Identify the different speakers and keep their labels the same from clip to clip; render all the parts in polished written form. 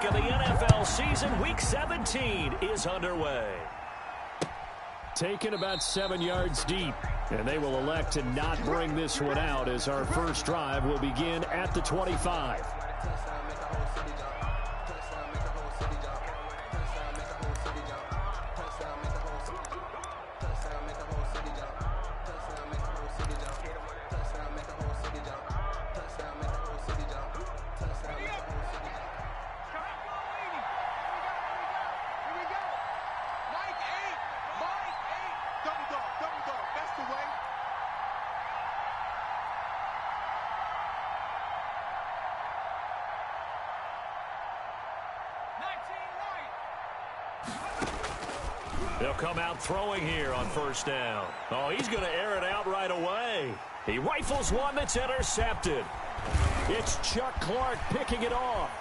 Speaker 1: of the NFL season. Week 17 is underway.
Speaker 2: Taken about 7 yards deep, and they will elect to not bring this one out as our first drive will begin at the 25.
Speaker 1: They'll come out throwing here on first down. Oh, he's going to air it out right away. He rifles one that's intercepted. It's Chuck Clark picking it off.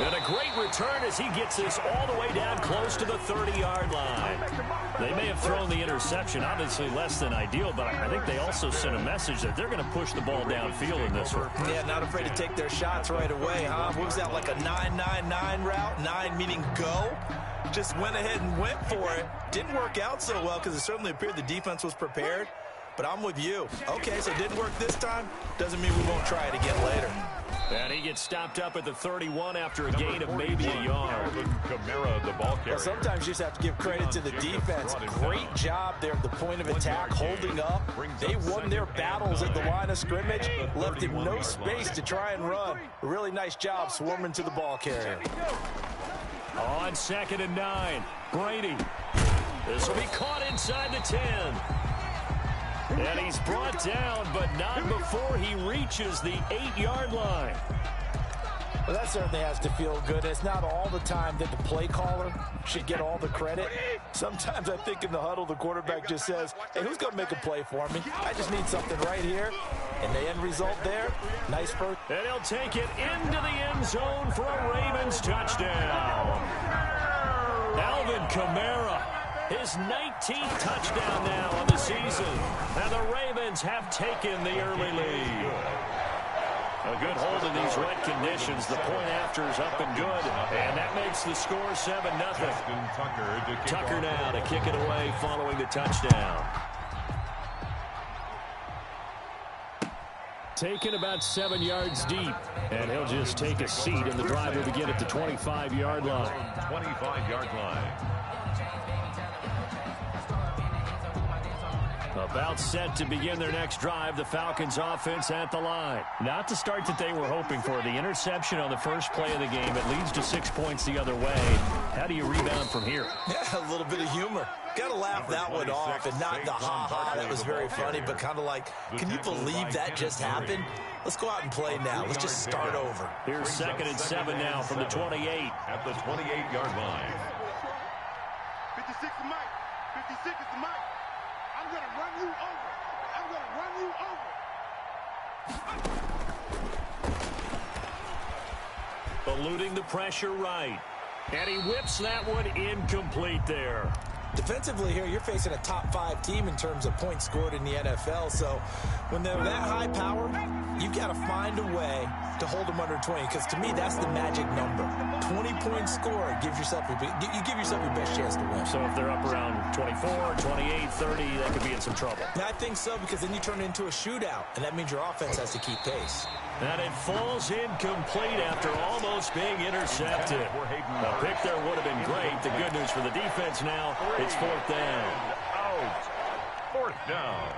Speaker 1: And a great return as he gets this all the way down close to the 30-yard line. They may have thrown the interception, obviously less than ideal, but I think they also sent a message that they're going to push the ball downfield in this one.
Speaker 3: Yeah, not afraid to take their shots right away, huh? What was that, like a 9-9-9 route? 9 meaning go? Just went ahead and went for it. Didn't work out so well because it certainly appeared the defense was prepared. But I'm with you. Okay, so it didn't work this time. Doesn't mean we won't try it again later.
Speaker 1: And he gets stopped up at the 31 after a gain of maybe a yard.
Speaker 4: Kamara, the ball carrier.
Speaker 3: Well, sometimes you just have to give credit to the defense. Great job there at the point of attack, holding up. They won their battles at the line of scrimmage, left him no space to try and run. A really nice job swarming to the ball carrier.
Speaker 1: On 2nd and 9, Brady. This will be caught inside the 10. And he's brought down, but not before he reaches the 8-yard line.
Speaker 3: Well, that certainly has to feel good. It's not all the time that the play caller should get all the credit. Sometimes I think in the huddle, the quarterback just says, hey, who's going to make a play for me? I just need something right here. And the end result there, nice first.
Speaker 1: And he'll take it into the end zone for a Ravens touchdown. Alvin Kamara, his 19th touchdown now on the season. And the Ravens have taken the early lead. A good hold in these wet conditions. The point after is up and good. And that makes the score 7-0. Tucker now to kick it away following the touchdown.
Speaker 2: Taken about 7 yards deep, and he'll just take a seat, and the drive will begin at the 25-yard line.
Speaker 4: 25-yard line.
Speaker 2: About set to begin their next drive, the Falcons offense at the line. Not the start that they were hoping for. The interception on the first play of the game, it leads to 6 points the other way. How do you rebound from here?
Speaker 3: Yeah, a little bit of humor. Got to laugh that one off, and not the ha-ha. That was very funny, but kind of like, can you believe that just happened? Let's go out and play now. Let's just start over.
Speaker 1: Here's 2nd and 7 now from the 28.
Speaker 4: At the 28-yard line.
Speaker 5: 56 is Mike. 56 is Mike. I'm going to run you over. I'm going to run you over.
Speaker 1: Eluding the pressure right. And he whips that one incomplete there.
Speaker 3: Defensively here, you're facing a top 5 team in terms of points scored in the NFL. So when they're that high power, you've got to find a way to hold them under 20. Because to me, that's the magic number. 20 points scored gives yourself you give yourself your best chance to win.
Speaker 1: So if they're up around 24, 28, 30, they could be in some trouble.
Speaker 3: I think so, because then you turn it into a shootout, and that means your offense has to keep pace.
Speaker 1: And it falls incomplete after almost being intercepted. The pick there would have been great. The good news for the defense now, it's 4th down.
Speaker 4: Out. 4th down.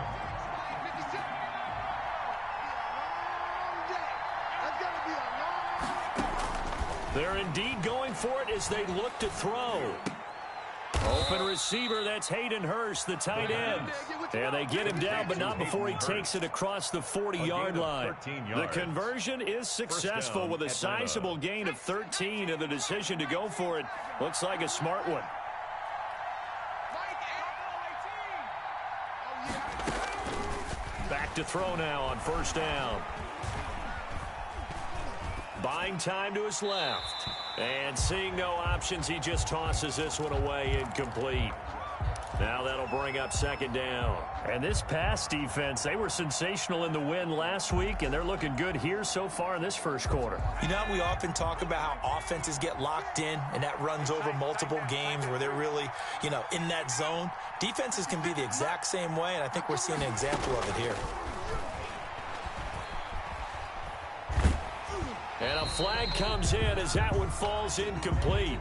Speaker 1: They're indeed going for it as they look to throw. Open receiver, that's Hayden Hurst, the tight end. And they get him down, but not before he takes it across the 40-yard line. The conversion is successful with a sizable gain of 13, and the decision to go for it looks like a smart one. Back to throw now on 1st down. Buying time to his left. And seeing no options, he just tosses this one away incomplete.
Speaker 2: Now that'll bring up second down. And this pass defense, they were sensational in the win last week, and they're looking good here so far in this first quarter.
Speaker 3: You know, we often talk about how offenses get locked in, and that runs over multiple games where they're really, you know, in that zone. Defenses can be the exact same way, and I think we're seeing an example of it here.
Speaker 2: And a flag comes in as that one falls incomplete.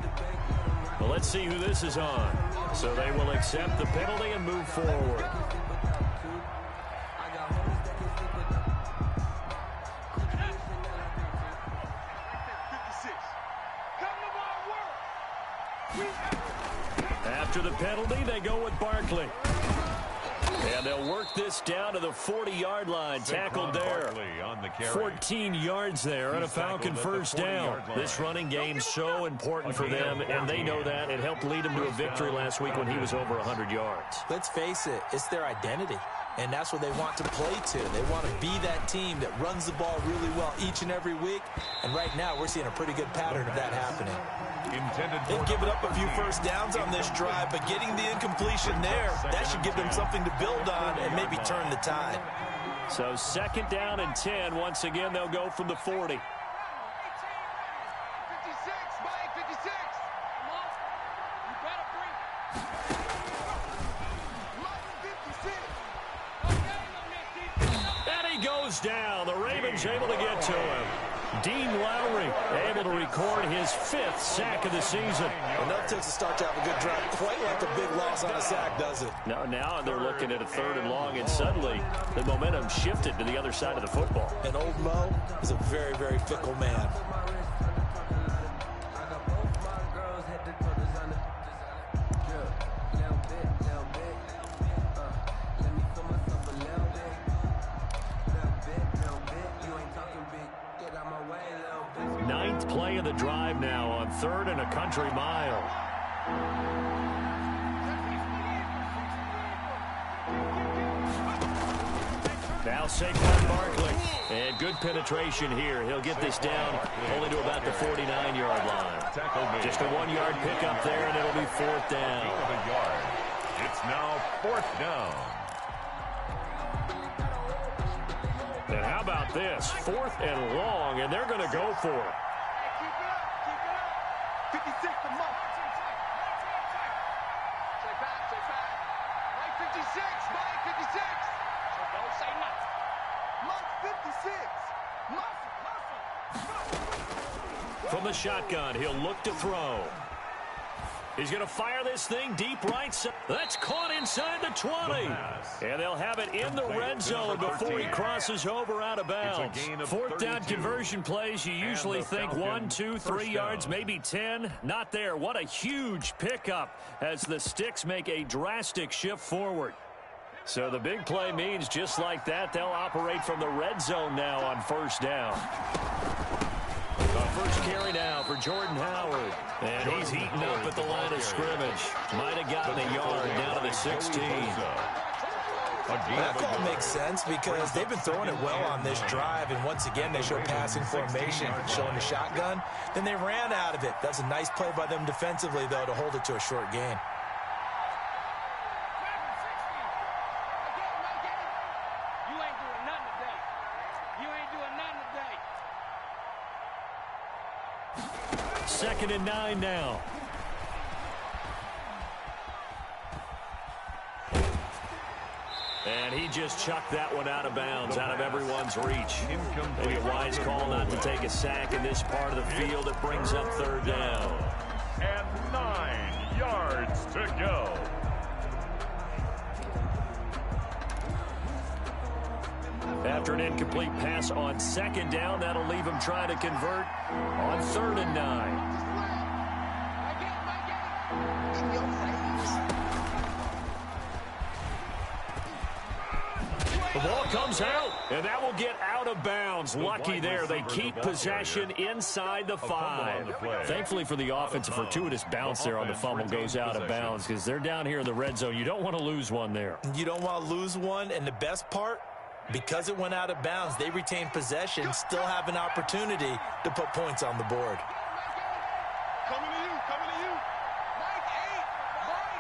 Speaker 2: Well, let's see who this is on. So they will accept the penalty and move forward. After the penalty, they go with Barkley. And they'll work this down to the 40-yard line. Tackled there. 14 yards there and a Falcon first down. This running game so important for them, and they know that. It helped lead them to a victory last week when he was over 100 yards.
Speaker 3: Let's face it, it's their identity. And that's what they want to play to. They want to be that team that runs the ball really well each and every week. And right now, we're seeing a pretty good pattern of that happening. They've given up a few first downs on this drive, but getting the incompletion there, that should give them something to build on and maybe turn the tide.
Speaker 2: So second down and 10. Once again, they'll go from the 40. Down. The Ravens able to get to him. Dean Lowry able to record his 5th sack of the season.
Speaker 3: Enough takes to start to have a good drive. Quite like a big loss on a sack, does it?
Speaker 2: Now they're looking at a 3rd and long, and suddenly the momentum shifted to the other side of the football.
Speaker 3: And old Mo is a very, very fickle man.
Speaker 2: Ninth play of the drive now on 3rd and a country mile. Now Saquon Barkley. And good penetration here. He'll get this down only to about the 49-yard line. Just a 1-yard pickup there, and it'll be 4th down.
Speaker 4: It's now 4th down.
Speaker 2: And how about this? 4th and long, and they're going to go for it.
Speaker 5: Keep it up, keep it up. 56 to Monk. Say back. Mike 56, Mike 56. So don't say nothing. Monk 56.
Speaker 2: From the shotgun, he'll look to throw. He's going to fire this thing deep right side. That's caught inside the 20. And they'll have it in the red zone before he crosses over out of bounds. 4th down conversion plays, you usually think 1, 2, 3 yards, maybe 10. Not there. What a huge pickup as the Sticks make a drastic shift forward. So the big play means just like that, they'll operate from the red zone now on 1st down. The first carry now for Jordan Howard. And he's eaten up at the line of scrimmage. Might have gotten a yard down to the 16.
Speaker 3: That call makes sense because they've been throwing it well on this drive, and once again they show passing formation, showing the shotgun. Then they ran out of it. That's a nice play by them defensively, though, to hold it to a short gain.
Speaker 2: Second and 9 now. And he just chucked that one out of bounds, out of everyone's reach. Maybe a wise call not to take a sack in this part of the field. It brings up 3rd down.
Speaker 4: And 9 yards to go.
Speaker 2: After an incomplete pass on 2nd down, that'll leave him trying to convert on 3rd and 9. The ball comes out, and that will get out of bounds. Lucky there. They keep possession inside the 5. Thankfully for the offense, a fortuitous bounce there on the fumble goes out of bounds because they're down here in the red zone. You don't want to lose one there.
Speaker 3: You don't want to lose one, and the best part, because it went out of bounds, they retain possession, still have an opportunity to put points on the board.
Speaker 5: Coming to you. Mike 8. Hey,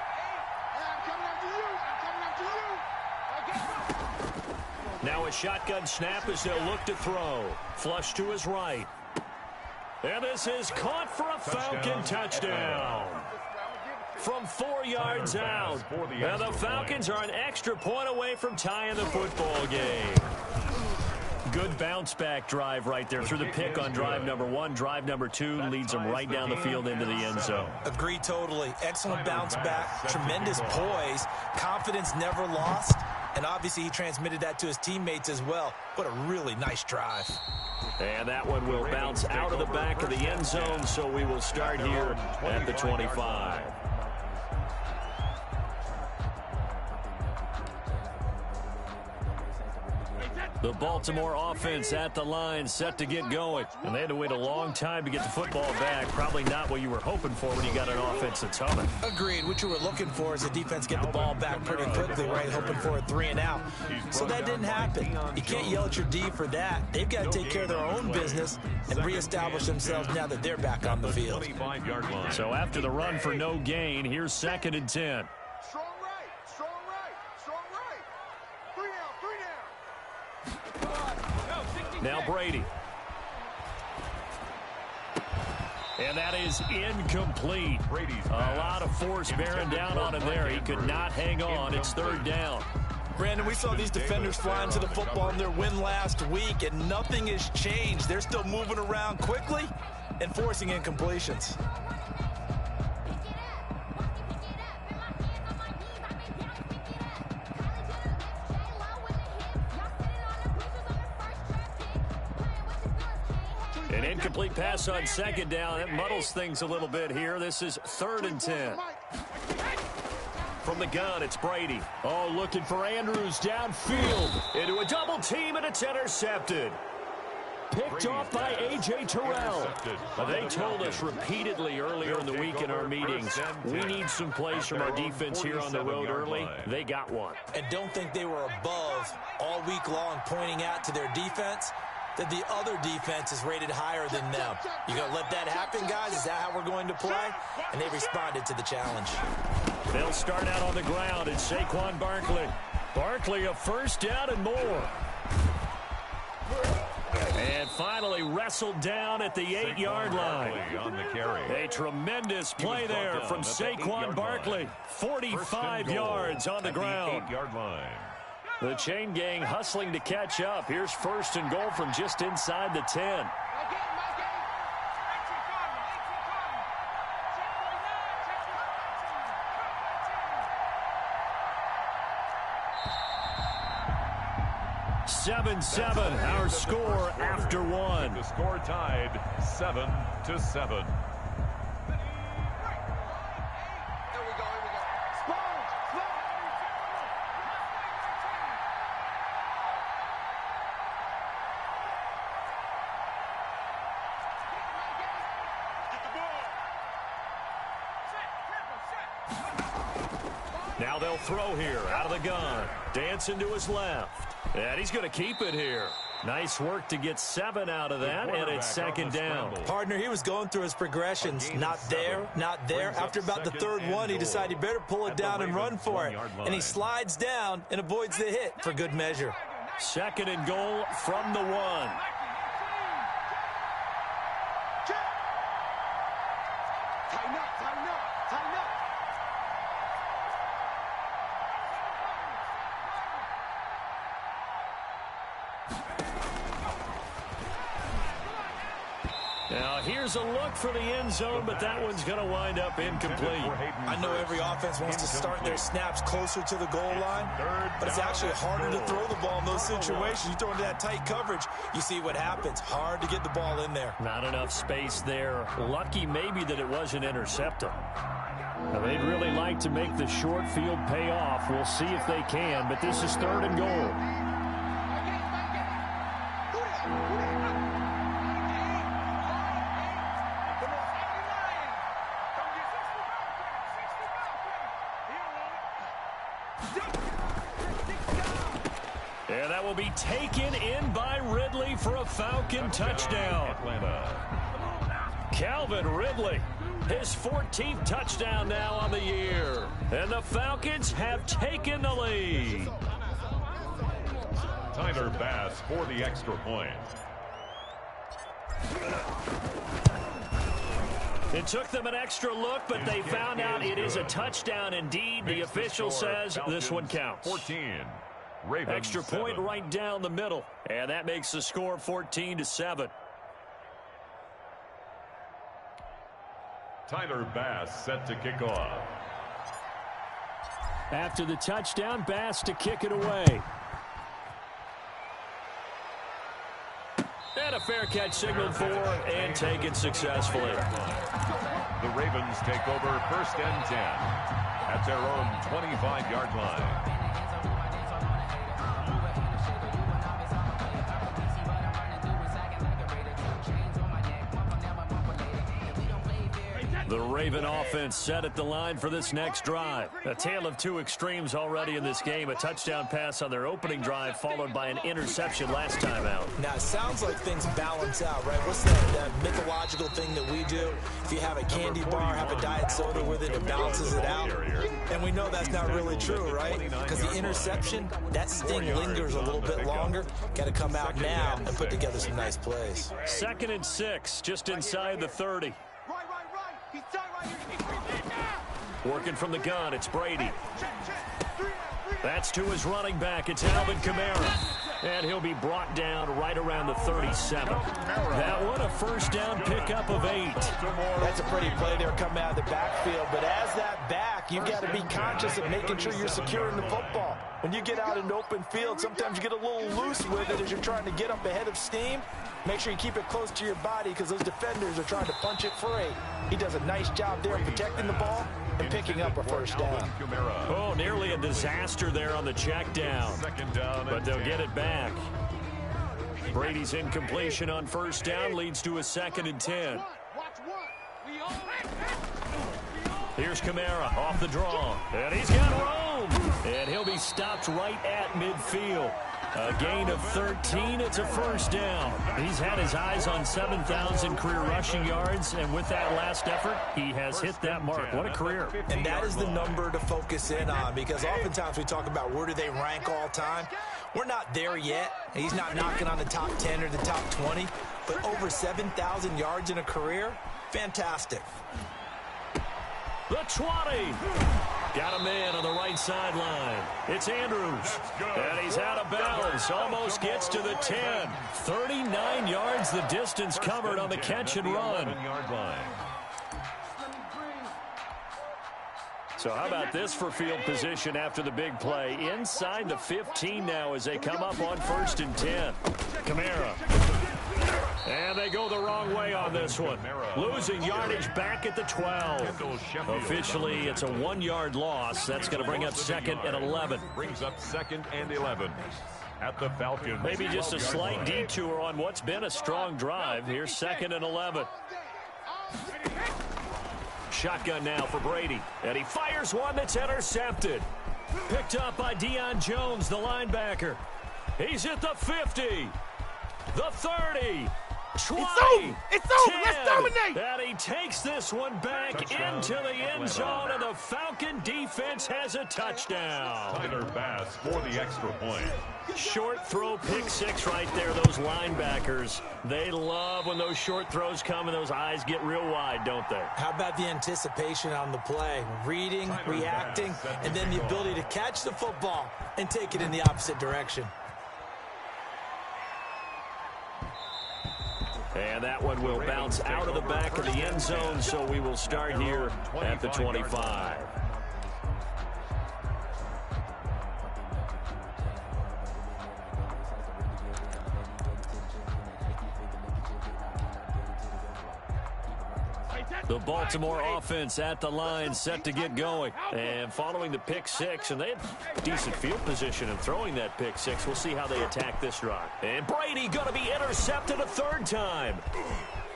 Speaker 5: I'm coming
Speaker 1: Now a shotgun snap as they'll look to throw. Flush to his right. And this is caught for a Falcon touchdown. From 4 yards out. Now the Falcons are an extra point away from tying the football game. Good bounce-back drive right there through the pick on drive number 1. Drive number 2 leads them right down the field into the end zone.
Speaker 3: Agree totally. Excellent bounce-back, tremendous poise, confidence never lost, and obviously he transmitted that to his teammates as well. What a really nice drive.
Speaker 1: And that one will bounce out of the back of the end zone, so we will start here at the 25. The Baltimore offense at the line, set to get going. And they had to wait a long time to get the football back. Probably not what you were hoping for when you got an offense that's humming.
Speaker 3: Agreed. What you were looking for is the defense get the ball back pretty quickly, right? Hoping for a 3 and out. So that didn't happen. You can't yell at your D for that. They've got to take care of their own business and reestablish themselves now that they're back on the field.
Speaker 1: So after the run for no gain, here's 2nd and 10.
Speaker 5: Strong right, strong right, strong right. 3 down, 3 down.
Speaker 1: Now Brady. And that is incomplete. A lot of force bearing down on him there. He could not hang on. It's 3rd down.
Speaker 3: Brandon, we saw these defenders flying to the football in their win last week, and nothing has changed. They're still moving around quickly and forcing incompletions.
Speaker 1: An incomplete pass on 2nd down. That muddles things a little bit here. This is 3rd and 10. From the gun, it's Brady. Oh, looking for Andrews downfield. Into a double team, and it's intercepted. Picked off by A.J. Terrell. They told us repeatedly earlier in the week in our meetings, we need some plays from our defense here on the road early. They got one.
Speaker 3: And don't think they were above all week long pointing out to their defense that the other defense is rated higher than them. You going to let that happen, guys? Is that how we're going to play? And they responded to the challenge.
Speaker 1: They'll start out on the ground. It's Saquon Barkley. Barkley a 1st down and more. And finally wrestled down at the 8-yard line. A tremendous play there from Saquon Barkley. 45 yards on the ground. The chain gang hustling to catch up. Here's 1st and goal from just inside the 10. Seven, our score after 1.
Speaker 4: The score tied 7-7.
Speaker 1: Now they'll throw here out of the gun. Dancing to his left. And he's going to keep it here. Nice work to get 7 out of that, and it's 2nd down.
Speaker 3: Partner, he was going through his progressions. Not there, not there. After about the 3rd one, he decided he better pull it down and run for it. And he slides down and avoids the hit for good measure.
Speaker 1: 2nd and goal from the 1. Now here's a look for the end zone, but that one's going to wind up incomplete.
Speaker 3: I know every offense wants to start their snaps closer to the goal line, but it's actually harder to throw the ball in those situations. You throw into that tight coverage, you see what happens. Hard to get the ball in there.
Speaker 1: Not enough space there. Lucky maybe that it wasn't intercepted. Now, they'd really like to make the short field pay off. We'll see if they can, but this is 3rd and goal. And that will be taken in by Ridley for a Falcon touchdown. Calvin Ridley His 14th touchdown now on the year. And the Falcons have taken the lead.
Speaker 4: Tyler Bass for the extra point.
Speaker 1: It took them an extra look, but they found out it is a touchdown indeed. The official says this one counts.
Speaker 4: 14. Ravens
Speaker 1: extra point
Speaker 4: 7.
Speaker 1: right down the middle. And that makes the score 14-7.
Speaker 4: Tyler Bass set to kick off.
Speaker 1: After the touchdown, Bass to kick it away. And a fair catch signaled for and taken successfully.
Speaker 4: The Ravens take over 1st and 10 at their own 25-yard line.
Speaker 1: The Raven offense set at the line for this next drive. A tale of two extremes already in this game. A touchdown pass on their opening drive, followed by an interception last time out.
Speaker 3: Now, it sounds like things balance out, right? What's that mythological thing that we do? If you have a candy bar, have a diet soda with it, it balances it out. And we know that's not really true, right? Because the interception, that sting lingers a little bit longer. Got to come out now and put together some nice plays.
Speaker 1: 2nd and 6, just inside the 30. Working from the gun, it's Brady. That's to his running back. It's Alvin Kamara. And he'll be brought down right around the 37. That one, a 1st down pickup of 8.
Speaker 3: That's a pretty play there coming out of the backfield. But as that back, you've got to be conscious of making sure you're securing the football. When you get out in the open field, sometimes you get a little loose with it as you're trying to get up ahead of steam. Make sure you keep it close to your body because those defenders are trying to punch it free. He does a nice job there protecting the ball and picking up a 1st down.
Speaker 1: Oh, nearly a disaster there on the check down. But they'll get it back. Brady's incompletion on 1st down leads to a 2nd and 10. Here's Kamara off the draw. And he's got room. And he'll be stopped right at midfield. A gain of 13. It's a 1st down. He's had his eyes on 7,000 career rushing yards, and with that last effort, he has hit that mark. What a career.
Speaker 3: And that is the number to focus in on, because oftentimes we talk about where do they rank all time. We're not there yet. He's not knocking on the top 10 or the top 20, but over 7,000 yards in a career, fantastic.
Speaker 1: The 20. Got a man on the right sideline. It's Andrews. And he's out of bounds. Almost gets to the 10. 39 yards the distance covered on the catch and run. So how about this for field position after the big play? Inside the 15 now as they come up on 1st and 10. Kamara. And they go the wrong way on this one. Losing yardage back at the 12. Officially, it's a 1-yard loss. That's going to bring up 2nd and 11.
Speaker 4: Brings up 2nd and 11 at the Falcons.
Speaker 1: Maybe just a slight detour on what's been a strong drive. Here's 2nd and 11. Shotgun now for Brady. And he fires one that's intercepted. Picked up by Deion Jones, the linebacker. He's at the 50. The 30. 20,
Speaker 5: It's over.
Speaker 1: 10,
Speaker 5: Let's dominate.
Speaker 1: and he takes this one back into the end zone, and the Falcon defense has a touchdown.
Speaker 4: Tyler Bass for the extra point.
Speaker 1: Short throw, pick 6 right there. Those linebackers, they love when those short throws come and those eyes get real wide, don't they?
Speaker 3: How about the anticipation on the play? Reading, reacting, and then the ability to catch the football and take it in the opposite direction.
Speaker 1: And that one will bounce out of the back of the end zone, so we will start here at the 25. The Baltimore offense at the line, set to get going. And following the pick 6, and they had decent field position in throwing that pick 6. We'll see how they attack this drive. And Brady going to be intercepted a 3rd time.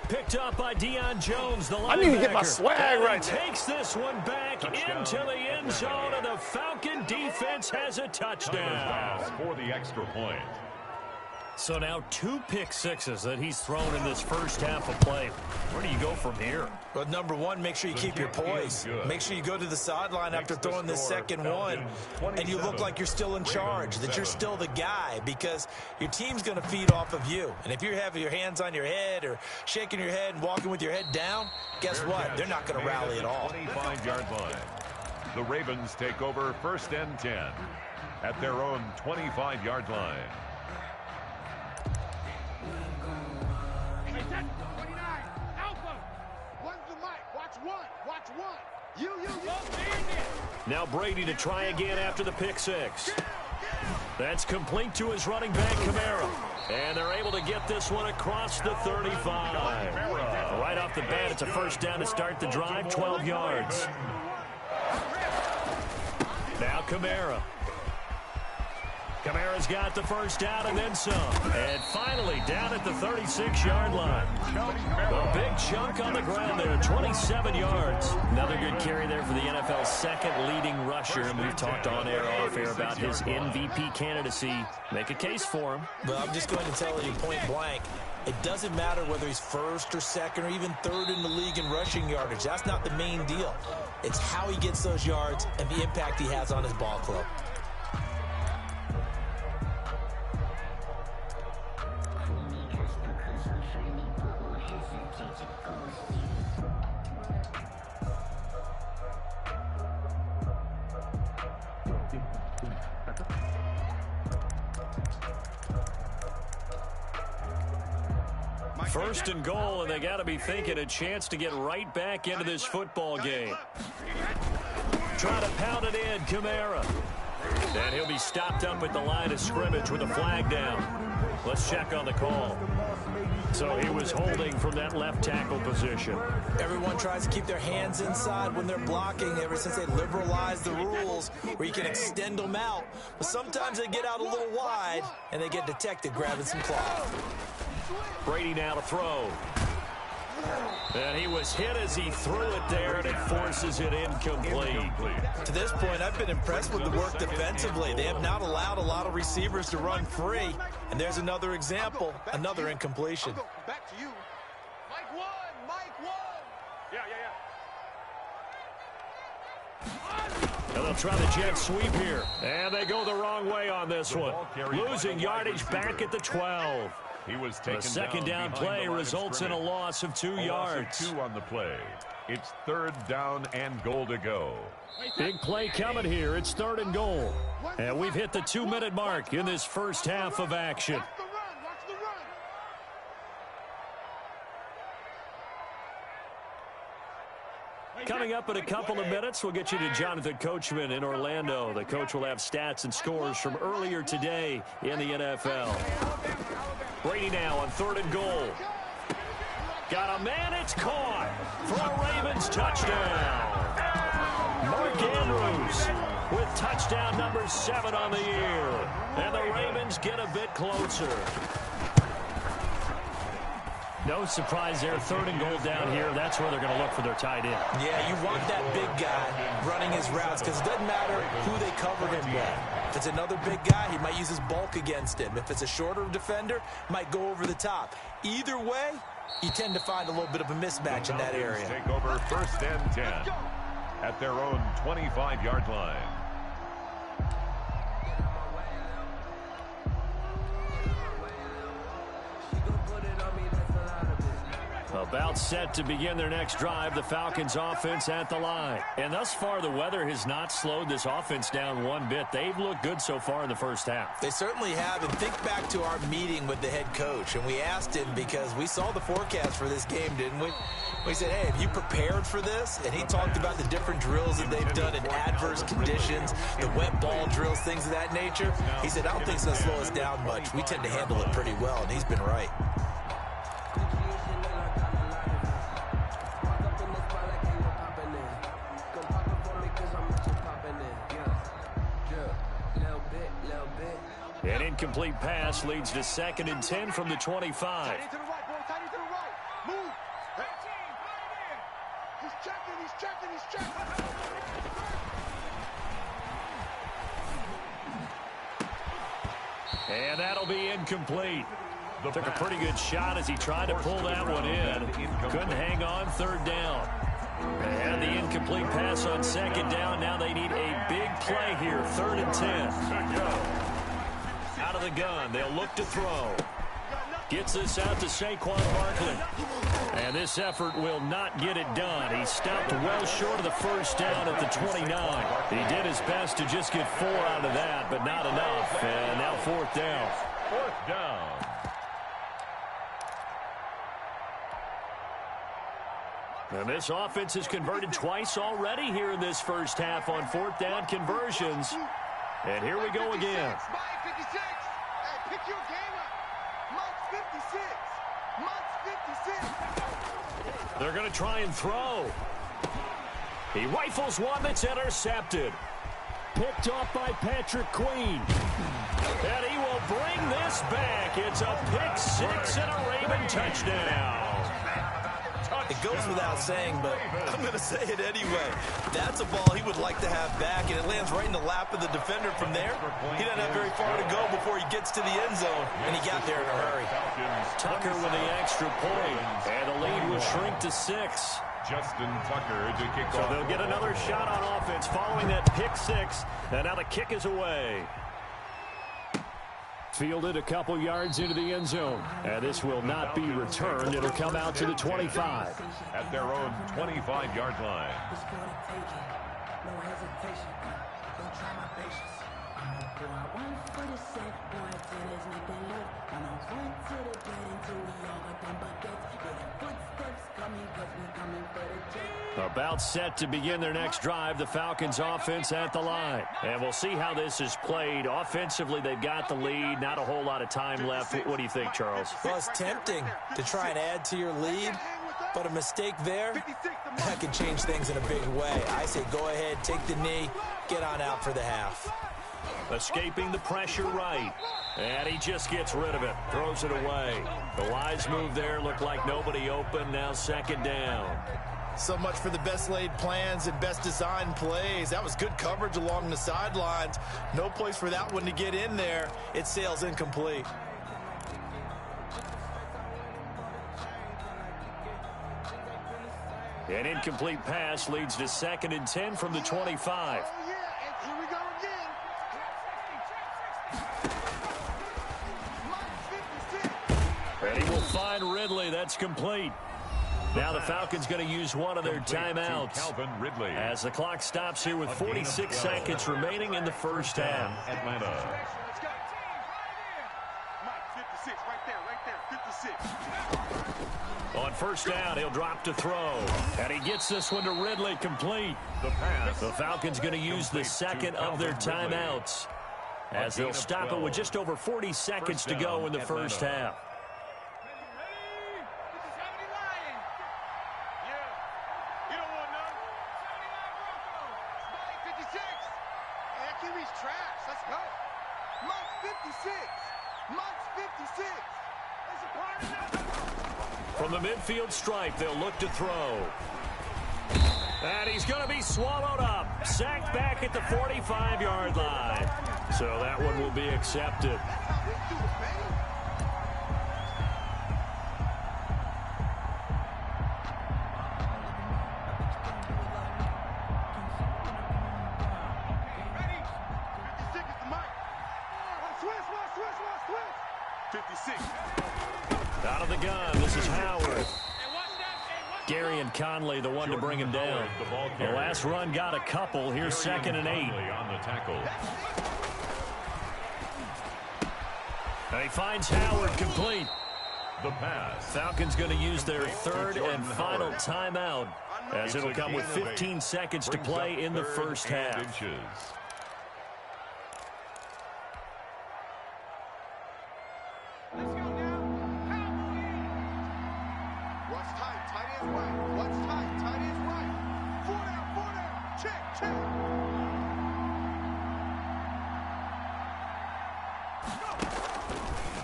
Speaker 1: Picked up by Deion Jones, the linebacker.
Speaker 5: I need to get my swag right now.
Speaker 1: Takes this one back into the end zone, and the Falcon defense has a touchdown.
Speaker 4: For the extra point.
Speaker 2: So now 2 pick sixes that he's thrown in this first half of play. Where do you go from here?
Speaker 3: Well, number one, make sure you keep your poise. Make sure you go to the sideline after throwing this second one, and you look like you're still in charge, that you're still the guy, because your team's going to feed off of you. And if you're having your hands on your head or shaking your head and walking with your head down, guess what? They're not going to rally at all.
Speaker 4: 25-yard line. The Ravens take over 1st and 10 at their own 25-yard line.
Speaker 5: Hey, 29, Alpha. One's the mic. Watch one. Watch one. You.
Speaker 1: Now Brady to try again after the pick six. That's complete to his running back, Kamara. And they're able to get this one across the 35. Right off the bat, it's a first down to start the drive, 12 yards. Now Kamara. Kamara's got the first down and then some. And finally down at the 36-yard line. A big chunk on the ground there, 27 yards. Another good carry there for the NFL's second leading rusher. And we've talked on air, off air about his MVP candidacy. Make a case for him.
Speaker 3: Well, I'm just going to tell you point blank. It doesn't matter whether he's first or second or even third in the league in rushing yardage. That's not the main deal. It's how he gets those yards and the impact he has on his ball club.
Speaker 1: First and goal, and they got to be thinking a chance to get right back into this football game. Try to pound it in, Kamara. And he'll be stopped up at the line of scrimmage with a flag down. Let's check on the call. So he was holding from that left tackle position.
Speaker 3: Everyone tries to keep their hands inside when they're blocking ever since they liberalized the rules where you can extend them out. But sometimes they get out a little wide and they get detected grabbing some cloth.
Speaker 1: Brady now to throw. And he was hit as he threw it there, and it forces it incomplete.
Speaker 3: To this point, I've been impressed with the work defensively. They have not allowed a lot of receivers to run free. And there's another example, another incompletion.
Speaker 5: Back to you. Mike one. Yeah.
Speaker 1: And they'll try the jet sweep here. And they go the wrong way on this one. Losing yardage back at the 12.
Speaker 4: He was taken
Speaker 1: a second down play results in a loss of 2 yards.
Speaker 4: 2 on the play. It's 3rd down and goal to go.
Speaker 1: Big play coming here. It's 3rd and goal. And we've hit the 2-minute mark in this first half of action.
Speaker 5: Watch the run.
Speaker 1: Coming up in a couple of minutes, we'll get you to Jonathan Coachman in Orlando. The coach will have stats and scores from earlier today in the NFL. Brady now on 3rd and goal. Got a man, it's caught for a Ravens touchdown. Mark Andrews with touchdown number 7 on the year. And the Ravens get a bit closer. No surprise there, 3rd and goal down here. That's where they're going to look for their tight end.
Speaker 3: Yeah, you want that big guy running his routes because it doesn't matter who they cover him with. If it's another big guy, he might use his bulk against him. If it's a shorter defender, might go over the top. Either way, you tend to find a little bit of a mismatch in that area.
Speaker 4: Take over 1st and 10 at their own 25-yard line.
Speaker 1: About set to begin their next drive, the Falcons offense at the line. And thus far, the weather has not slowed this offense down one bit. They've looked good so far in the first half.
Speaker 3: They certainly have. And think back to our meeting with the head coach. And we asked him because we saw the forecast for this game, didn't we? We said, hey, have you prepared for this? And he talked about the different drills that they've done in adverse conditions, the wet ball drills, things of that nature. He said, I don't think it's going to slow us down much. We tend to handle it pretty well, and he's been right.
Speaker 1: An incomplete pass leads to 2nd and 10 from the 25.
Speaker 5: Tight end to the right, boy. Tight end to the right. Move. He's checking.
Speaker 2: And that'll be incomplete. Took a pretty good shot as he tried to pull that one in. Couldn't hang on, third down. And the incomplete pass on second down. Now they need a big play here, 3rd and 10. Out of the gun, they'll look to throw. Gets this out to Saquon Barkley. And this effort will not get it done. He stopped well short of the first down at the 29. He did his best to just get 4 out of that, but not enough. And now 4th down.
Speaker 4: 4th down.
Speaker 2: And this offense has converted twice already here in this first half on 4th down conversions. And here we go again.
Speaker 5: Hey, pick your game up. Monk's 56.
Speaker 2: They're going to try and throw. He rifles one that's intercepted. Picked off by Patrick Queen. And he will bring this back. It's a pick 6 and a Raven touchdown.
Speaker 3: It goes without saying, but I'm going to say it anyway. That's a ball he would like to have back, and it lands right in the lap of the defender from there. He doesn't have very far to go before he gets to the end zone, and he got there in a hurry.
Speaker 2: Tucker with the extra point, and the lead will shrink to 6.
Speaker 4: Justin Tucker to kick
Speaker 2: So
Speaker 4: off.
Speaker 2: they'll get another shot on offense following that pick 6, and now the kick is away. Fielded a couple yards into the end zone. And this will not be returned. It'll come out to the 25.
Speaker 4: At their own 25-yard line.
Speaker 2: About set to begin their next drive, the Falcons offense at the line. And we'll see how this is played. Offensively, they've got the lead. Not a whole lot of time left. What do you think, Charles?
Speaker 3: Well, it's tempting to try and add to your lead, but a mistake there, that can change things in a big way. I say go ahead, take the knee, get on out for the half.
Speaker 2: Escaping the pressure right. And he just gets rid of it. Throws it away. The wise move there looked like nobody open. Now 2nd down.
Speaker 3: So much for the best laid plans and best designed plays. That was good coverage along the sidelines. No place for that one to get in there. It sails incomplete.
Speaker 2: An incomplete pass leads to 2nd and 10 from the 25.
Speaker 5: Oh, yeah, and here we go again.
Speaker 2: And he will find Ridley. That's complete. Now the Falcons going to use one of their timeouts
Speaker 4: Calvin Ridley.
Speaker 2: as the clock stops here with 46 seconds remaining in the first half.
Speaker 4: Atlanta.
Speaker 5: Mike, 56, right there, 56.
Speaker 2: On first down, he'll drop to throw. And he gets this one to Ridley, complete.
Speaker 4: The pass.
Speaker 2: The Falcons going to use the second of their timeouts as they'll stop it with just over 40 seconds to go in the first half. From the midfield stripe, they'll look to throw. And he's going to be swallowed up. Sacked back at the 45-yard line. So that one will be accepted. Out of the gun, this is Howard. Gary and Conley, the one to bring him down. The last run got a couple. Here's 2nd and 8.
Speaker 4: On the tackle.
Speaker 2: And he finds Howard complete.
Speaker 4: The pass.
Speaker 2: Falcons going to use their 3rd and final timeout as it'll come with 15 seconds to play in the first half.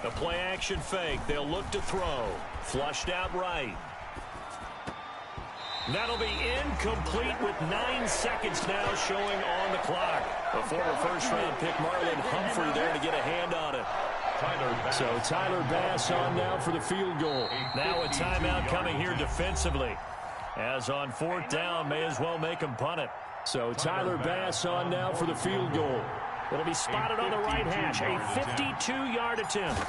Speaker 2: The play action fake. They'll look to throw. Flushed out right. That'll be incomplete with 9 seconds now showing on the clock. The former first-round pick Marlon Humphrey there to get a hand on it. So Tyler Bass on now for the field goal. Now a timeout coming here defensively. As on 4th down, may as well make him punt it. So Tyler Bass on now for the field goal. It'll be spotted on the right hash. A 52-yard attempt.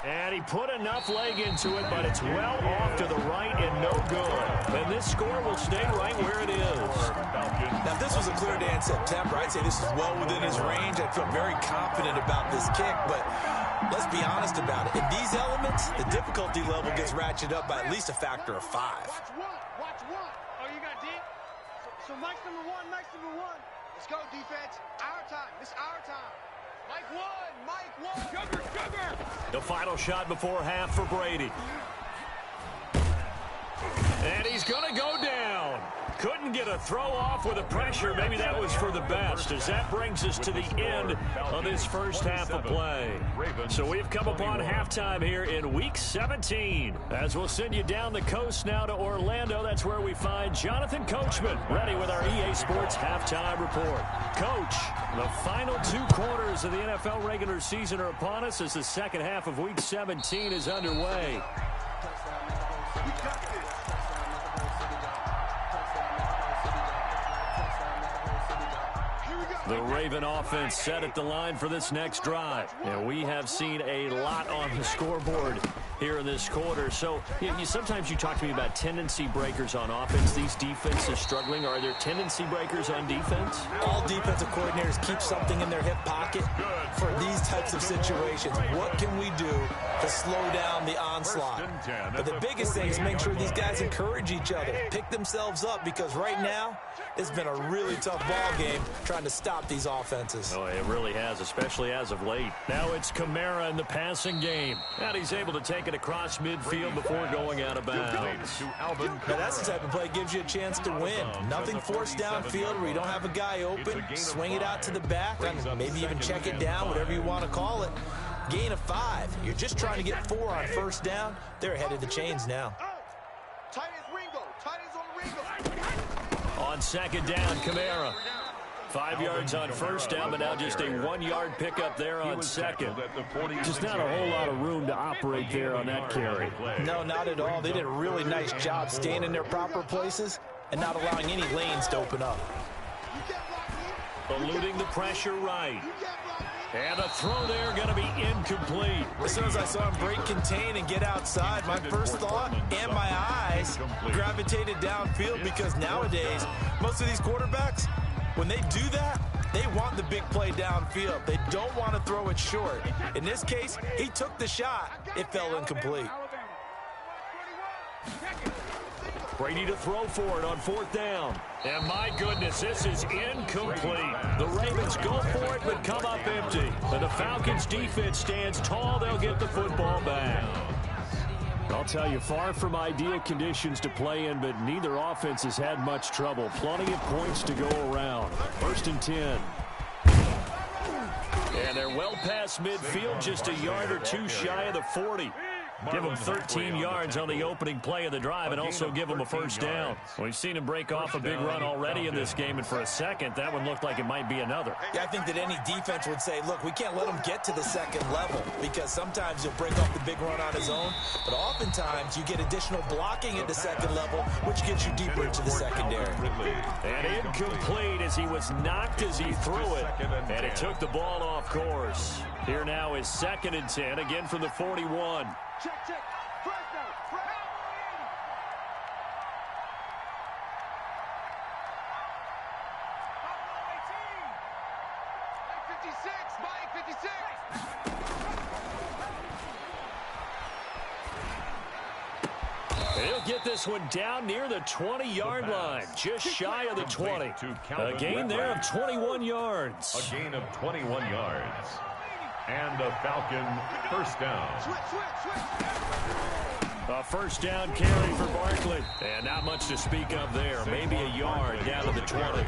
Speaker 2: And he put enough leg into it, but it's well off to the right and no good. And this score will stay right where it is.
Speaker 3: Now, if this was a clear day in September, I'd say this is well within his range. I feel very confident about this kick, but let's be honest about it. In these elements, the difficulty level gets ratcheted up by at least a factor of 5.
Speaker 5: Watch one. Watch one. Oh, you got deep? So Mike's number one. Mike's number one. Let's go, defense. Our time. This our time. Mike one. Mike one. Sugar, sugar.
Speaker 2: The final shot before half for Brady. And he's going to go down. Couldn't get a throw off with the pressure. Maybe that was for the best, as that brings us to the end of this first half of play. So we've come upon halftime here in Week 17. As we'll send you down the coast now to Orlando, that's where we find Jonathan Coachman, ready with our EA Sports Halftime Report. Coach, the final 2 quarters of the NFL regular season are upon us as the second half of Week 17 is underway. The Raven offense set at the line for this next drive. And we have seen a lot on the scoreboard here in this quarter. So sometimes you talk to me about tendency breakers on offense. These defenses struggling. Are there tendency breakers on defense?
Speaker 3: All defensive coordinators keep something in their hip pocket for these types of situations. What can we do to slow down the onslaught? But the biggest thing is make sure these guys encourage each other, pick themselves up, because right now it's been a really tough ball game trying to stop these offenses.
Speaker 2: Oh, it really has, especially as of late. Now it's Kamara in the passing game. And he's able to take it across midfield before going out of bounds.
Speaker 3: Now that's the type of play that gives you a chance to win. Nothing forced downfield where you don't have a guy open. Swing it out to the back, and maybe even check it down, whatever you want to call it. Gain of 5. You're just trying to get 4 on first down. They're ahead of the chains now.
Speaker 5: Tight as Ringo. Tight as on Ringo.
Speaker 2: On second down, Kamara. 5 yards on first down, but now just a 1-yard pickup there on second. Just not a whole lot of room to operate there on that carry.
Speaker 3: No, not at all. They did a really nice job staying in their proper places and not allowing any lanes to open up.
Speaker 2: Eluding the pressure right. And a throw there going to be incomplete.
Speaker 3: As soon as I saw him break contain and get outside, my first thought and my eyes gravitated downfield, because nowadays, most of these quarterbacks, when they do that, they want the big play downfield. They don't want to throw it short. In this case, he took the shot. It fell incomplete.
Speaker 2: Brady to throw for it on 4th down. And my goodness, this is incomplete. The Ravens go for it, but come up empty. And the Falcons defense stands tall. They'll get the football back. I'll tell you, far from ideal conditions to play in, but neither offense has had much trouble. Plenty of points to go around. 1st and 10. And they're well past midfield, just a yard or 2 shy of the 40. Give them 13 yards on the opening play of the drive and also give them a first down. We've seen him break off a big run already in this game, and for a second, that one looked like it might be another.
Speaker 3: Yeah, I think that any defense would say, look, we can't let him get to the second level, because sometimes he'll break off the big run on his own, but oftentimes you get additional blocking at the second level, which gets you deeper into the secondary.
Speaker 2: And incomplete as he was knocked as he threw it, and it took the ball off course. Here now is 2nd and 10, again from the 41.
Speaker 5: Check, check. First down. First. Mike 56.
Speaker 2: He'll get this one down near the 20-yard line, just shy of the 20. A gain there of 21 yards.
Speaker 4: A gain of 21 yards. And a Falcon first down.
Speaker 2: A first down carry for Barkley. And not much to speak of there. Maybe a yard down to the 20.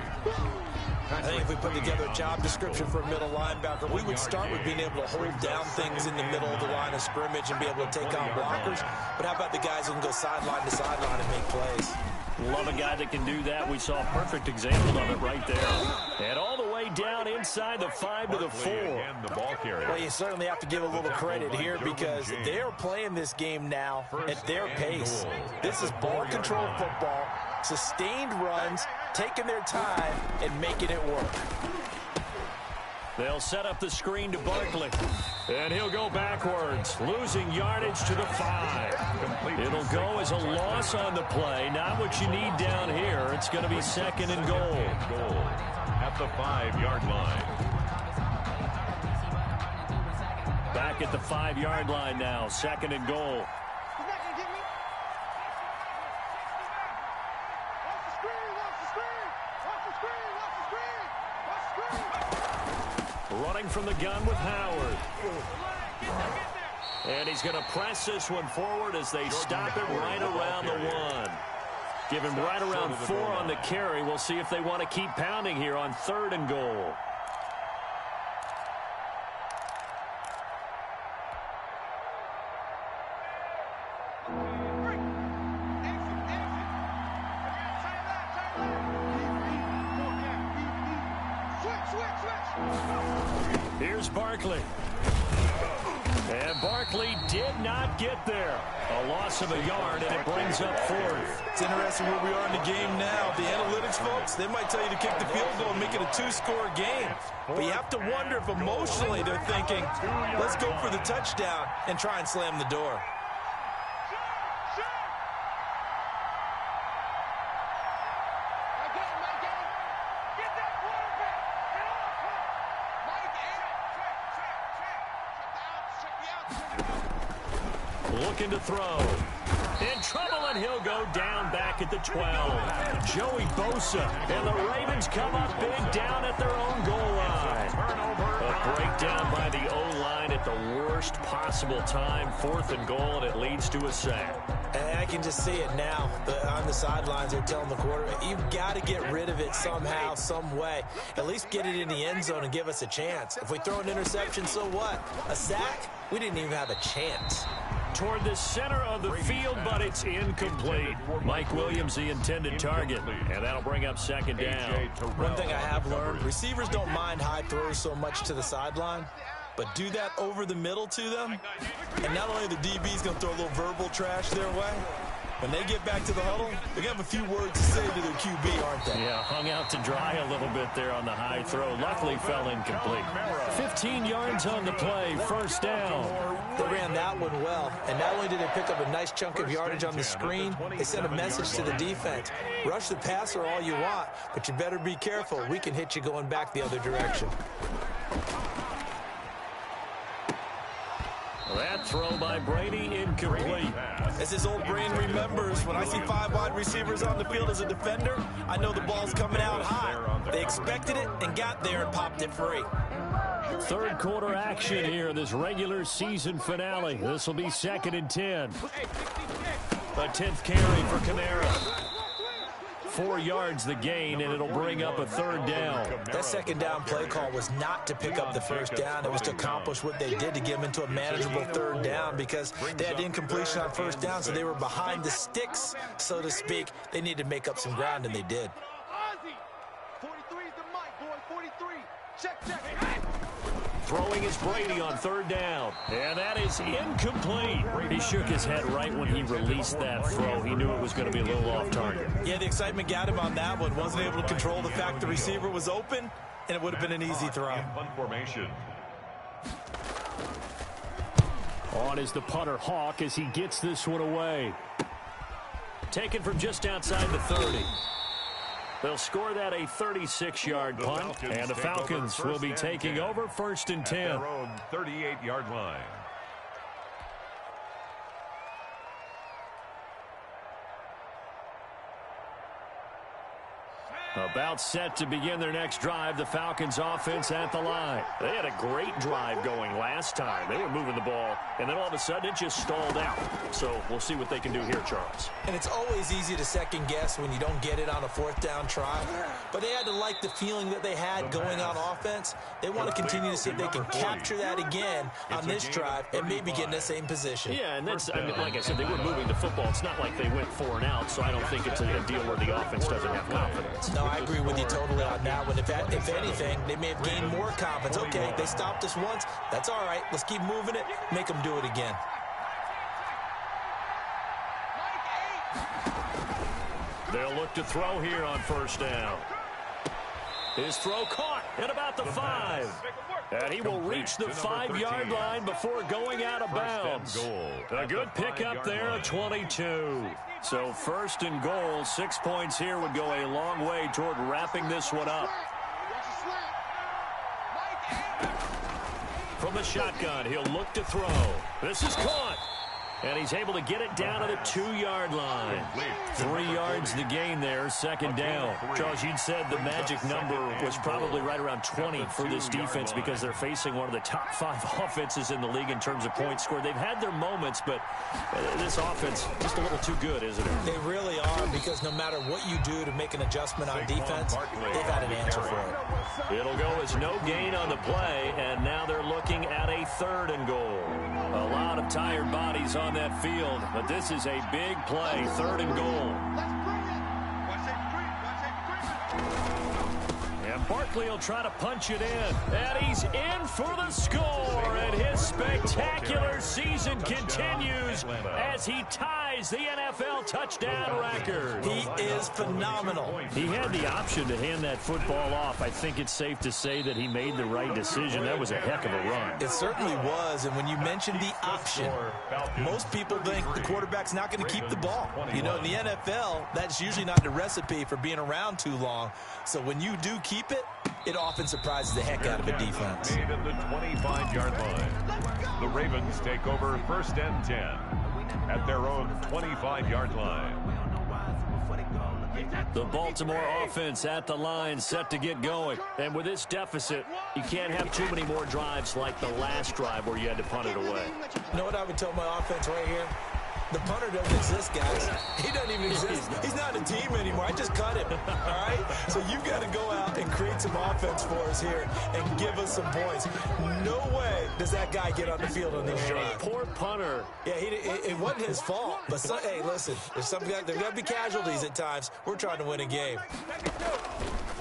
Speaker 3: I think if we put together a job description for a middle linebacker, we would start with being able to hold down things in the middle of the line of scrimmage and be able to take on blockers. But how about the guys who can go sideline to sideline and make plays?
Speaker 2: Love a guy that can do that. We saw a perfect example of it right there. And all the way down inside the 5 to the 4.
Speaker 3: Well, you certainly have to give a little credit here because they are playing this game now at their pace. This is ball control football, sustained runs, taking their time, and making it work.
Speaker 2: They'll set up the screen to Barkley. And he'll go backwards, losing yardage to the 5. It'll go as a loss on the play. Not what you need down here. It's going to be 2nd and goal.
Speaker 4: At the 5-yard line.
Speaker 2: Back at the 5-yard line now, 2nd and goal.
Speaker 5: He's not going to get me. Watch the screen, watch the screen. Watch the screen, watch the screen. Watch the screen.
Speaker 2: Running from the gun with Howard. And he's going to press this one forward as they stop it right around the 1. Give him right around 4 on the carry. We'll see if they want to keep pounding here on 3rd and goal. Here's Barkley. And Barkley did not get there. A loss of a yard, and it brings up 4th.
Speaker 3: It's interesting where we are in the game now. The analytics folks, they might tell you to kick the field goal and make it a 2-score game. But you have to wonder if emotionally they're thinking, let's go for the touchdown and try and slam the door.
Speaker 2: Looking to throw. In trouble, and he'll go down back at the 12. Joey Bosa, and the Ravens come up big down at their own goal line. A breakdown by the O-line at the worst possible time. 4th and goal, and it leads to a sack.
Speaker 3: And I can just see it now. On the sidelines, they're telling the quarterback, you've got to get rid of it somehow, some way. At least get it in the end zone and give us a chance. If we throw an interception, so what? A sack? We didn't even have a chance.
Speaker 2: Toward the center of the field, but it's incomplete. Mike Williams, the intended target, and that'll bring up 2nd down.
Speaker 3: One thing I have learned, receivers don't mind high throws so much to the sideline, but do that over the middle to them, and not only the DB's going to throw a little verbal trash their way, when they get back to the huddle, they're going to have a few words to say to their QB, aren't they?
Speaker 2: Yeah, hung out to dry a little bit there on the high throw. Luckily fell incomplete. 15 yards on the play, 1st down.
Speaker 3: They ran that one well, and not only did they pick up a nice chunk of yardage on the screen, they sent a message to the defense. Rush the passer all you want, but you better be careful. We can hit you going back the other direction.
Speaker 2: That throw by Brady incomplete.
Speaker 3: As his old brain remembers, when I see 5 wide receivers on the field as a defender, I know the ball's coming out high. They expected it and got there and popped it free.
Speaker 2: 3rd quarter action here in this regular season finale. This will be 2nd and 10. A 10th carry for Kamara. 4 yards the gain, and it'll bring up a 3rd down.
Speaker 3: That 2nd down play call was not to pick up the 1st down. It was to accomplish what they did to get them into a manageable 3rd down because they had incompletion on 1st down, so they were behind the sticks, so to speak. They needed to make up some ground, and they did.
Speaker 5: 43 is the mic, boy. 43. Check.
Speaker 2: Throwing is Brady on 3rd down. And that is incomplete. He shook his head right when he released that throw. He knew it was going to be a little off target.
Speaker 3: Yeah, the excitement got him on that one. Wasn't able to control the fact the receiver was open, and it would have been an easy throw.
Speaker 4: Formation.
Speaker 2: On is the punter Hawk as he gets this one away. Taken from just outside the 30. They'll score that a 36-yard punt, and the Falcons will be taking over 1st and 10.
Speaker 4: At their own 38-yard line.
Speaker 2: About set to begin their next drive, the Falcons offense at the line. They had a great drive going last time. They were moving the ball, and then all of a sudden it just stalled out. So we'll see what they can do here, Charles.
Speaker 3: And it's always easy to second guess when you don't get it on a fourth down try. But they had to like the feeling that they had going on offense. They want to continue to see if they can capture that again on this drive and maybe get in the same position.
Speaker 2: Yeah, and that's, I mean, like I said, they were moving the football. It's not like they went 4 and out, so I don't think it's a deal where the offense doesn't have confidence.
Speaker 3: No, I agree with you totally on that one. If anything, they may have gained more confidence. Okay, they stopped us once. That's all right. Let's keep moving it. Make them do it again.
Speaker 2: They'll look to throw here on first down. His throw caught at about the 5. And he will reach the 5-yard line before going out of bounds. A good pickup there at 22. So first and goal, 6 points here would go a long way toward wrapping this one up. From the shotgun, he'll look to throw. This is caught. And he's able to get it down to the 2-yard line. 3 yards the gain there, second down. Charles, you'd said the magic number was probably right around 20 for this defense because they're facing one of the top 5 offenses in the league in terms of points scored. They've had their moments, but this offense just a little too good, isn't it?
Speaker 3: They really are, because no matter what you do to make an adjustment on defense, they've had an answer for it.
Speaker 2: It'll go as no gain on the play, and now they're looking at a 3rd and goal. A lot of tired bodies on that field, but this is a big play, 3rd and goal. And Barkley will try to punch it in, and he's in for the score, and his spectacular season continues as he ties the NFL touchdown record.
Speaker 3: He is phenomenal.
Speaker 2: He had the option to hand that football off. I think it's safe to say that he made the right decision. That was a heck of a run.
Speaker 3: It certainly was, and when you mentioned the option, most people think the quarterback's not going to keep the ball. You know, in the NFL, that's usually not the recipe for being around too long. So when you do keep it, it often surprises the heck out of a defense.
Speaker 4: Made at the 25-yard line. The Ravens take over 1st and 10 at their own 25-yard line.
Speaker 2: The Baltimore offense at the line, set to get going. And with this deficit, you can't have too many more drives like the last drive where you had to punt it away.
Speaker 3: You know what I would tell my offense right here? The punter doesn't exist, guys. He doesn't even exist. He's not a team anymore. I just cut him, all right? So you've got to go out and create some offense for us here and give us some points. No way does that guy get on the field on this drive.
Speaker 2: Poor punter.
Speaker 3: Yeah, it wasn't his fault. But, hey, listen, there's got to be casualties at times. We're trying to win a game.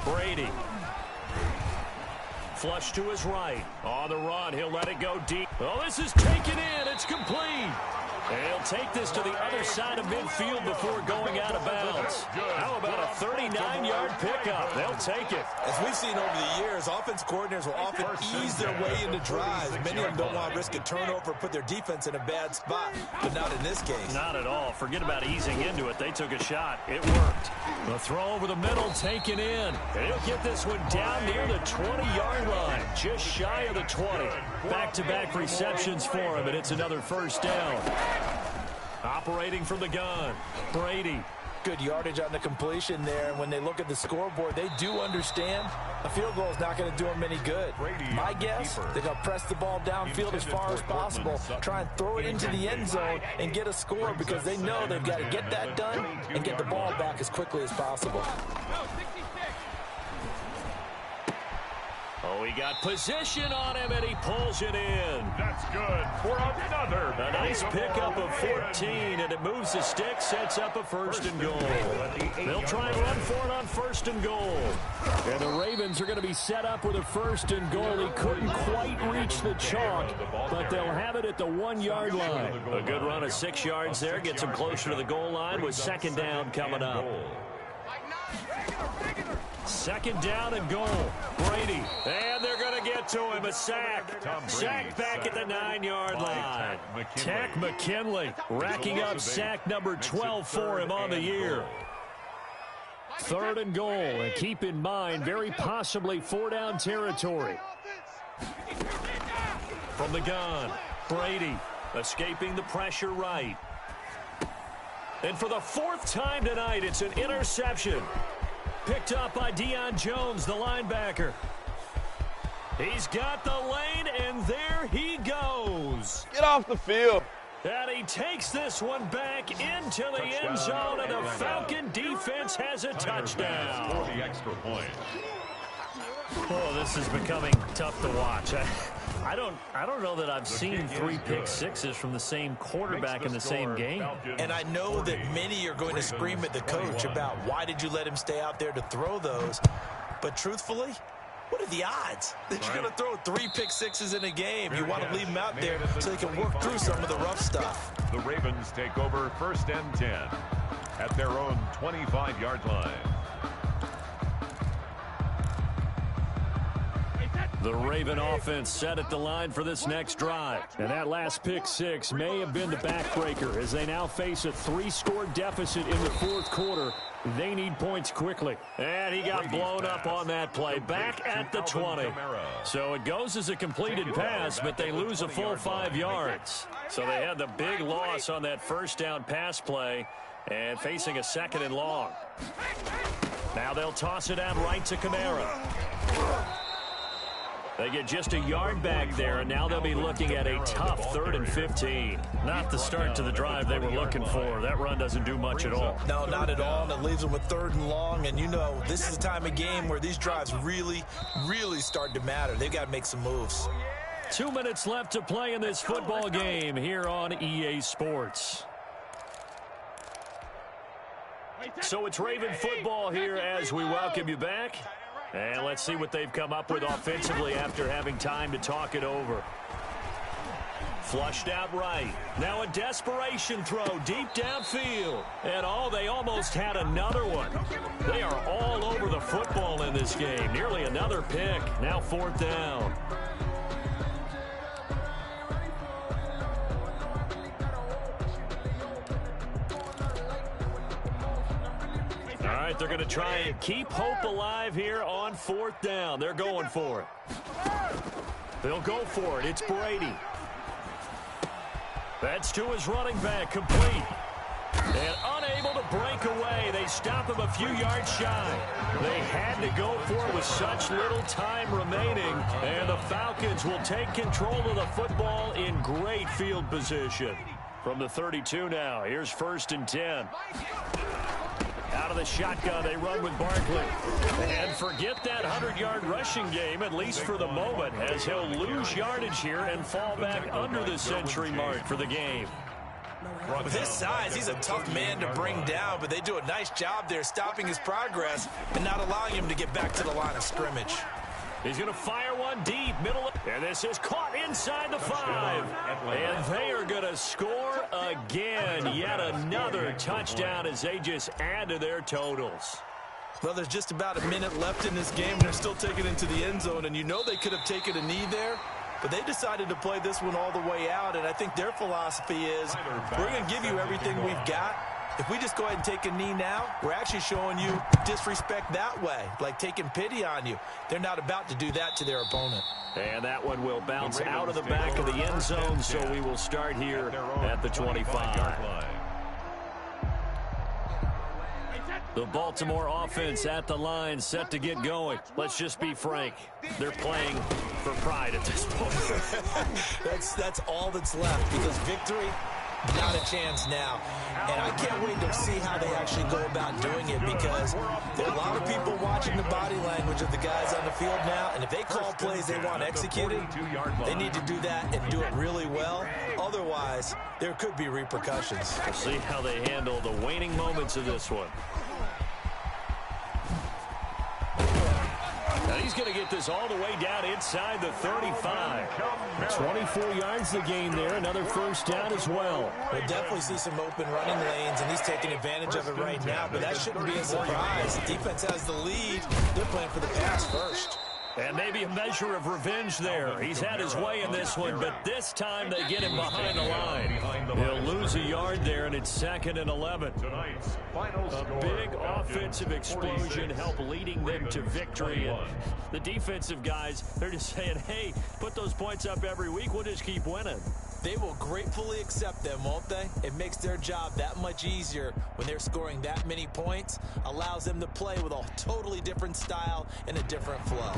Speaker 2: Brady. Flush to his right. On the run, he'll let it go deep. Oh, this is taken in. It's complete. He'll take this to the other side of midfield before going out of bounds. How about a 39-yard pickup? They'll take it.
Speaker 3: As we've seen over the years, offense coordinators will often ease their way into drives. Many of them don't want to risk a turnover, put their defense in a bad spot, but not in this case.
Speaker 2: Not at all. Forget about easing into it. They took a shot. It worked. The throw over the middle taken in. And he'll get this one down near the 20-yard line, just shy of the 20. Back-to-back receptions for him, and it's another first down. Operating from the gun, Brady.
Speaker 3: Good yardage on the completion there. And when they look at the scoreboard, they do understand a field goal is not going to do them any good. My guess, they're going to press the ball downfield as far as possible, try and throw it into the end zone and get a score because they know they've got to get that done and get the ball back as quickly as possible.
Speaker 2: Oh, he got position on him, and he pulls it in.
Speaker 4: That's good for another.
Speaker 2: A nice pickup of 14, and it moves the stick, sets up a 1st and goal. They'll try and run for it on 1st and goal. And the Ravens are going to be set up with a 1st and goal. He couldn't quite reach the chalk, but they'll have it at the 1-yard line. A good run of 6 yards there, gets him closer to the goal line with 2nd down coming up. 2nd down and goal. Brady. And they're going to get to him. A sack. Sack back at the 9-yard line. Takk McKinley racking up sack number 12 for him on the year. 3rd and goal. And keep in mind, very possibly 4-down territory. From the gun, Brady escaping the pressure right. And for the 4th time tonight, it's an interception. Picked up by Deion Jones, the linebacker. He's got the lane, and there he goes.
Speaker 6: Get off the field.
Speaker 2: And he takes this one back into the end zone, and the Falcon defense has a touchdown.
Speaker 4: For the extra point.
Speaker 2: Oh, this is becoming tough to watch. I don't know that I've seen 3 pick sixes from the same quarterback in the same game.
Speaker 3: And I know that many are going to scream at the coach about why did you let him stay out there to throw those. But truthfully, what are the odds that you're going to throw 3 pick sixes in a game? You want to leave them out there so they can work through some of the rough stuff.
Speaker 4: The Ravens take over 1st and 10 at their own 25-yard line.
Speaker 2: The Raven offense set at the line for this next drive. And that last pick six may have been the backbreaker as they now face a 3-score deficit in the 4th quarter. They need points quickly. And he got blown up on that play. Back at the 20. So it goes as a completed pass, but they lose a full 5 yards. So they had the big loss on that 1st down pass play and facing a 2nd and long. Now they'll toss it out right to Kamara. They get just a yard back there, and now they'll be looking at a tough 3rd and 15. Not the start to the drive they were looking for. That run doesn't do much at all.
Speaker 3: No, not at all, and it leaves them with 3rd and long. And you know, this is the time of game where these drives really, really start to matter. They've got to make some moves.
Speaker 2: 2 minutes left to play in this football game here on EA Sports. So it's Raven football here as we welcome you back. And let's see what they've come up with offensively after having time to talk it over. Flushed out right. Now a desperation throw deep downfield. And they almost had another one. They are all over the football in this game. Nearly another pick. Now 4th down. All right, they're going to try and keep hope alive here on 4th down. They're going for it. They'll go for it. It's Brady. That's to his running back, complete. And unable to break away. They stop him a few yards shy. They had to go for it with such little time remaining. And the Falcons will take control of the football in great field position. From the 32 now, here's 1st and 10. Out of the shotgun, they run with Barkley. And forget that 100-yard rushing game, at least for the moment, as he'll lose yardage here and fall back under the century mark for the game.
Speaker 3: With his size, he's a tough man to bring down, but they do a nice job there stopping his progress and not allowing him to get back to the line of scrimmage.
Speaker 2: He's going to fire one deep, middle, and this is caught inside the 5. And they are going to score again. Yet another touchdown as they just add to their totals.
Speaker 3: Well, there's just about a minute left in this game, and they're still taking it into the end zone, and you know they could have taken a knee there, but they decided to play this one all the way out, and I think their philosophy is we're going to give you everything we've got. If we just go ahead and take a knee now, we're actually showing you disrespect that way, like taking pity on you. They're not about to do that to their opponent.
Speaker 2: And that one will bounce out of the back of the end zone, so we will start here at the 25. The Baltimore offense at the line, set to get going. Let's just be frank. They're playing for pride at this point.
Speaker 3: That's all that's left, because victory, not a chance now. And I can't wait to see how they actually go about doing it, because there are a lot of people watching the body language of the guys on the field now, and if they call plays they want executed, they need to do that and do it really well. Otherwise, there could be repercussions.
Speaker 2: We'll see how they handle the waning moments of this one. Now he's going to get this all the way down inside the 35. 24 yards the gain there. Another 1st down as well.
Speaker 3: We'll definitely see some open running lanes, and he's taking advantage of it right now, but that shouldn't be a surprise. The defense has the lead. They're playing for the pass first.
Speaker 2: And maybe a measure of revenge there. He's had his way in this one, but this time they get him behind the line. He'll lose a yard there, and it's 2nd and 11. A big offensive explosion helped leading them to victory. And the defensive guys, they're just saying, hey, put those points up every week. We'll just keep winning.
Speaker 3: They will gratefully accept them, won't they? It makes their job that much easier when they're scoring that many points, allows them to play with a totally different style and a different flow.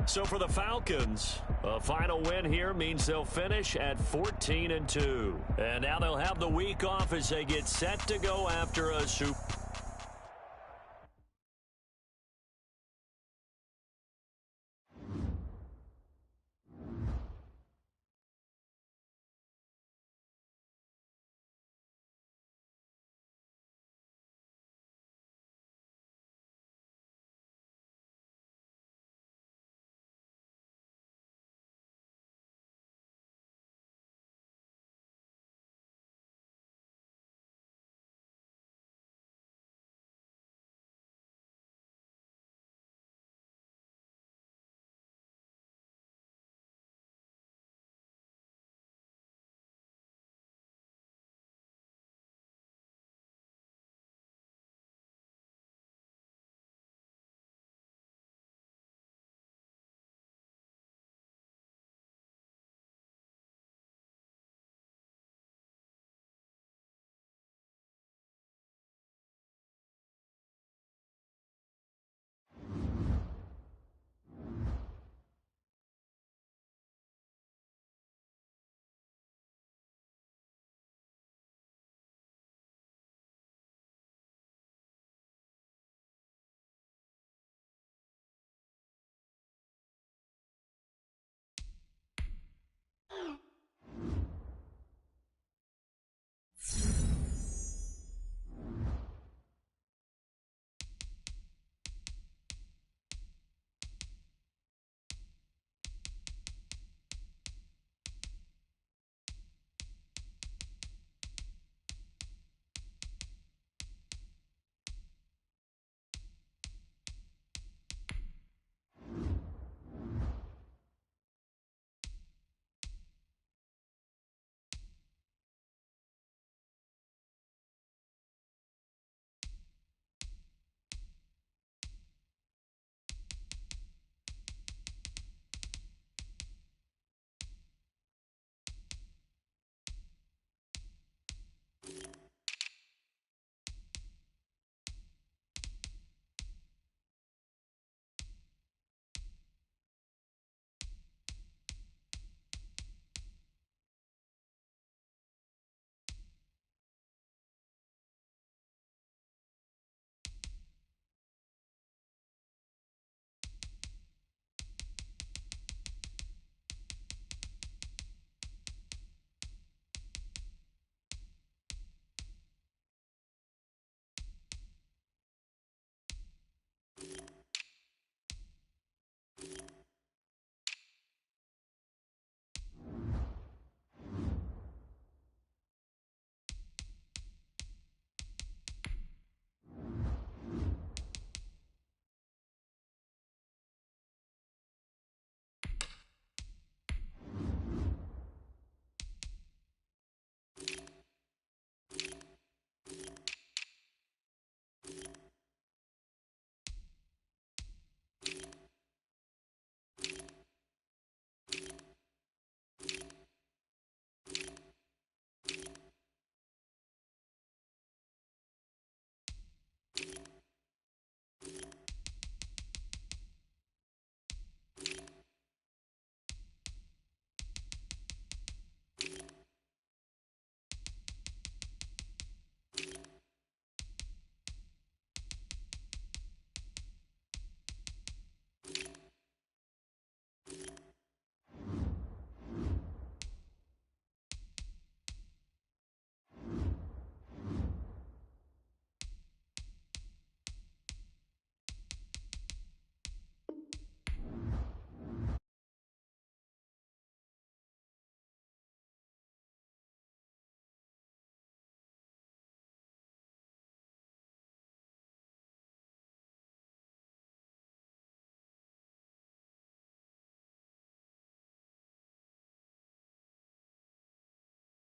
Speaker 2: So for the Falcons, a final win here means they'll finish at 14-2. And now they'll have the week off as they get set to go after a Super